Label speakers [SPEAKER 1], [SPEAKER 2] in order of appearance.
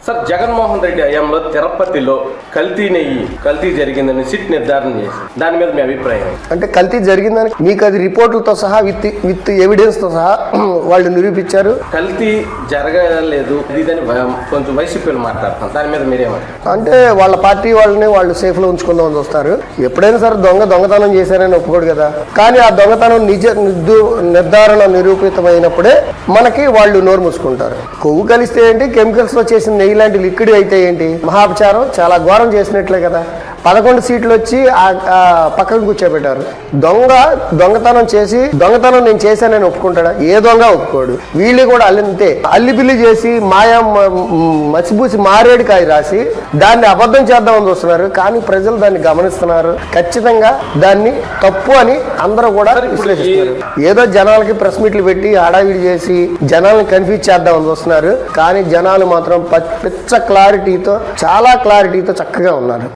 [SPEAKER 1] Sir, Jaganmohan Reddy హయాంలో తిరుపతిలో కల్తీ జరిగిందని సిట్ నిర్ధారణ చేసి దాని మీద మీ అభిప్రాయం?
[SPEAKER 2] అంటే కల్తీ జరిగిందని మీకు అది రిపోర్టులతో సహా విత్ ఎవిడెన్స్ తో సహా వాళ్ళు నిరూపించారు.
[SPEAKER 1] కల్తీ జరగలేదు ఇదని కొంచెం వైసీపీలు మాట్లాడుతున్నారు. దాని మీద మీరేమంటారు?
[SPEAKER 2] అంటే వాళ్ళ పార్టీ వాళ్ళని వాళ్ళు సేఫ్ లో ఉంచుకుందామని చూస్తారు. ఎప్పుడైనా సరే దొంగతనం చేశారని ఒప్పుకోడు కదా. కానీ ఆ దొంగతనం నిర్ధారణ నిరూపితమైనప్పుడే మనకి వాళ్ళు నోరు మూసుకుంటారు. కొవ్వు కలిస్తే ఏంటి, కెమికల్స్ తో చేసిన నెయ్యి లాంటి లిక్విడ్ అయితే ఏంటి, మహాపచారం చాలా ఘోరం చేసినట్లే కదా. 11 సీట్లు వచ్చి పక్కకు కూర్చోబెట్టారు. దొంగతనం చేసి దొంగతనం నేను చేశానని ఒప్పుకుంటాడా? ఏ దొంగ ఒప్పుకోడు. వీళ్ళు కూడా అల్లింతే అల్లిబిల్లి చేసి మసిబూసి మారేడుకాయ రాసి దాన్ని అబద్ధం చేద్దామని చూస్తున్నారు. కానీ ప్రజలు దాన్ని గమనిస్తున్నారు. ఖచ్చితంగా దాన్ని తప్పు అని అందరూ కూడా విశ్లేషిస్తున్నారు. ఏదో జనాలకి ప్రెస్ మీట్లు పెట్టి హడావిడి చేసి జనాలను కన్ఫ్యూజ్ చేద్దామని చూస్తున్నారు. కానీ జనాలు మాత్రం చాలా క్లారిటీతో చక్కగా ఉన్నారు.